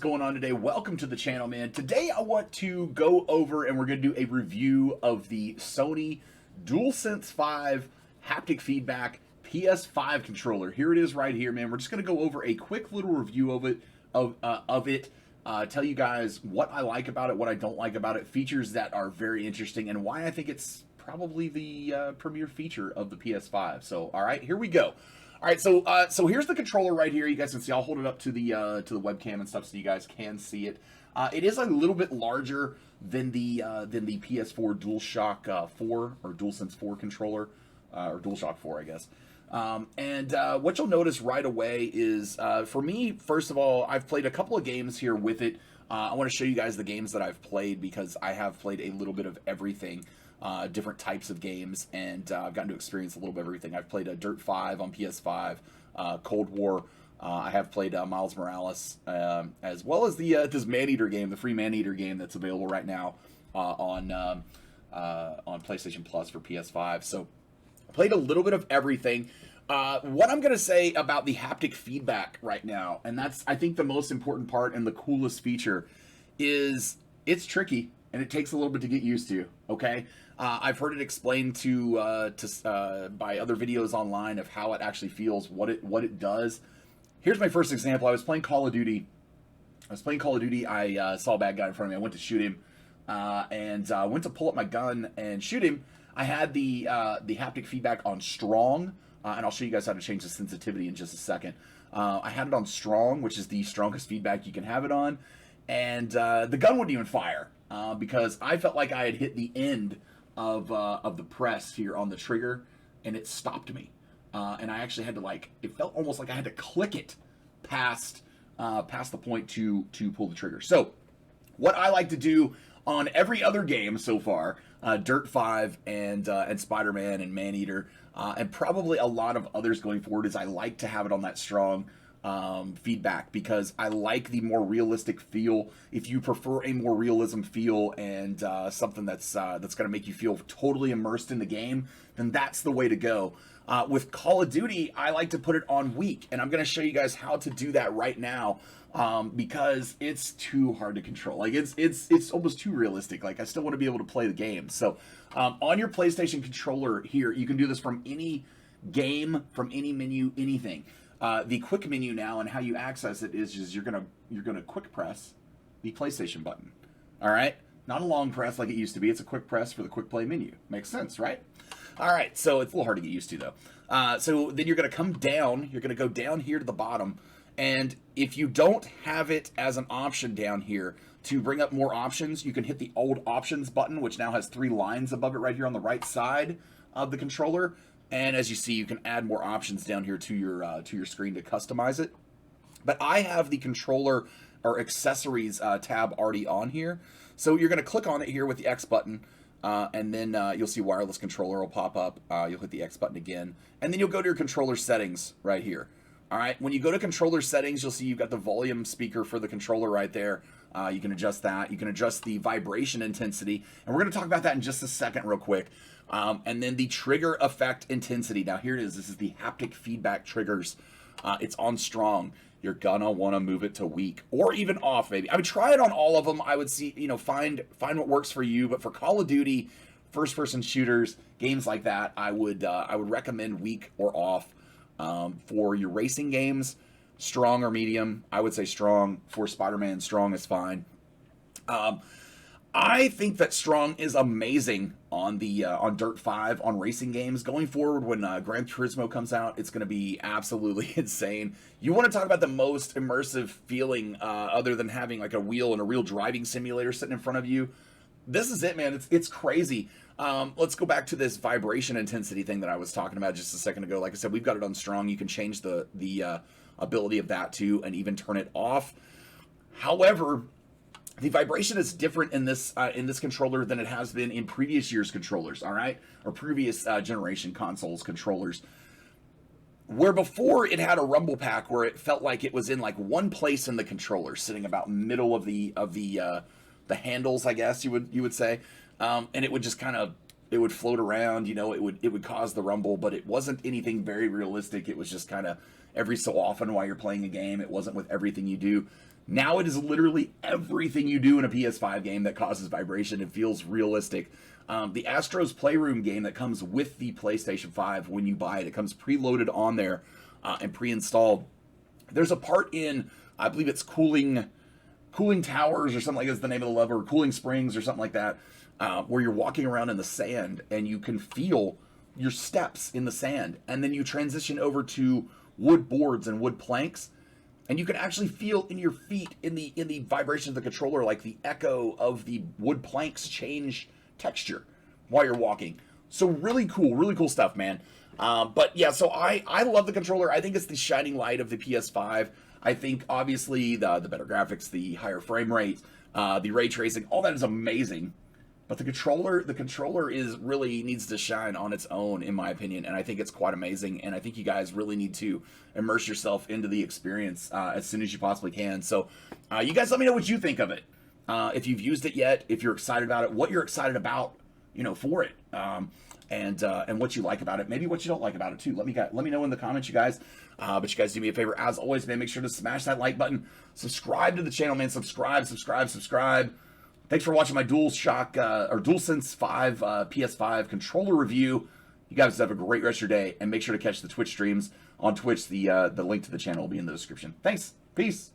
going on today? Welcome to the channel, man. Today I want to go over and we're going to do a review of the Sony DualSense 5 Haptic Feedback PS5 controller. Here it is right here, man. We're just going to go over a quick little review of it, tell you guys what I like about it, what I don't like about it, features that are very interesting, and why I think it's probably the premier feature of the PS5. So, all right, here we go. All right, so here's the controller right here. You guys can see. I'll hold it up to the webcam and stuff so you guys can see it. It is a little bit larger than the PS4 DualShock 4 or DualSense 4 controller, or DualShock 4, I guess. What you'll notice right away is, for me, first of all, I've played a couple of games here with it. I want to show you guys the games that I've played because I have played a little bit of everything. Different types of games, and I've gotten to experience a little bit of everything. I've played Dirt 5 on PS5, Cold War. I have played Miles Morales, as well as the this Maneater game, the free Maneater game that's available right now on PlayStation Plus for PS5. So I played a little bit of everything. What I'm going to say about the haptic feedback right now, and that's, I think, the most important part and the coolest feature, is it's tricky. And it takes a little bit to get used to, okay? I've heard it explained by other videos online of how it actually feels, what it does. Here's my first example. I was playing Call of Duty. I saw a bad guy in front of me. I went to shoot him, and went to pull up my gun and shoot him. I had the haptic feedback on strong, and I'll show you guys how to change the sensitivity in just a second. I had it on strong, which is the strongest feedback you can have it on, and the gun wouldn't even fire. Because I felt like I had hit the end of the press here on the trigger, and it stopped me. And I actually had to, it felt almost like I had to click it past the point to pull the trigger. So what I like to do on every other game so far, Dirt 5 and Spider-Man and Maneater, and probably a lot of others going forward, is I like to have it on that strong feedback, because I like the more realistic feel. If you prefer a more realism feel and something that's going to make you feel totally immersed in the game, then that's the way to go. With Call of Duty, I like to put it on weak, and I'm going to show you guys how to do that right now, because it's too hard to control. Like, it's almost too realistic. Like, I still want to be able to play the game. So on your PlayStation controller here, you can do this from any game, from any menu, anything. The quick menu now, and how you access it is just you're gonna quick press the PlayStation button. All right, not a long press like it used to be. It's a quick press for the quick play menu. Makes sense, right? All right, so it's a little hard to get used to though. So then you're gonna come down. You're gonna go down here to the bottom, and if you don't have it as an option down here to bring up more options, you can hit the old options button, which now has 3 lines above it right here on the right side of the controller. And as you see, you can add more options down here to your screen to customize it. But I have the controller or accessories tab already on here. So you're going to click on it here with the X button, and then you'll see wireless controller will pop up. You'll hit the X button again, and then you'll go to your controller settings right here. All right, when you go to controller settings, you'll see you've got the volume speaker for the controller right there. You can adjust that. You can adjust the vibration intensity, and we're going to talk about that in just a second real quick. And then the trigger effect intensity. Now here it is. This is the haptic feedback triggers. It's on strong. You're gonna want to move it to weak or even off, maybe. I would try it on all of them. I would see, find what works for you. But for Call of Duty, first-person shooters, games like that, I would recommend weak or off. For your racing games, strong or medium. I would say strong. For Spider-Man, strong is fine. I think that strong is amazing on the on Dirt 5 on racing games. Going forward, when Gran Turismo comes out, it's going to be absolutely insane. You want to talk about the most immersive feeling, other than having like a wheel and a real driving simulator sitting in front of you. This is it, man. It's crazy. Let's go back to this vibration intensity thing that I was talking about just a second ago. Like I said, we've got it on strong. You can change the ability of that too, and even turn it off. However, the vibration is different in this controller than it has been in previous years' controllers, all right? Or previous generation consoles controllers. Where before it had a rumble pack where it felt like it was in like one place in the controller, sitting about middle of the handles, I guess you would say. And it would just it would float around, it would cause the rumble, but it wasn't anything very realistic. It was just kind of every so often while you're playing a game. It wasn't with everything you do. Now it is literally everything you do in a PS5 game that causes vibration. It feels realistic. The Astro's Playroom game that comes with the PlayStation 5 when you buy it, it comes preloaded on there and pre-installed. There's a part in, I believe it's Cooling Towers or something like that's the name of the level, or Cooling Springs or something like that, where you're walking around in the sand and you can feel your steps in the sand, and then you transition over to wood boards and wood planks, and you can actually feel in your feet, in the vibration of the controller, like the echo of the wood planks change texture while you're walking. So really cool stuff, man. But yeah, so I love the controller. I think it's the shining light of the PS5. I think obviously the better graphics, the higher frame rate, the ray tracing, all that is amazing. But the controller is really needs to shine on its own, in my opinion, and I think it's quite amazing. And I think you guys really need to immerse yourself into the experience as soon as you possibly can. So, you guys, let me know what you think of it. If you've used it yet, if you're excited about it, what you're excited about, for it, and what you like about it, maybe what you don't like about it too. Let me know in the comments, you guys. But you guys do me a favor, as always, man. Make sure to smash that like button, subscribe to the channel, man. Subscribe. Thanks for watching my DualSense 5 PS5 controller review. You guys have a great rest of your day, and make sure to catch the Twitch streams on Twitch. The link to the channel will be in the description. Thanks. Peace.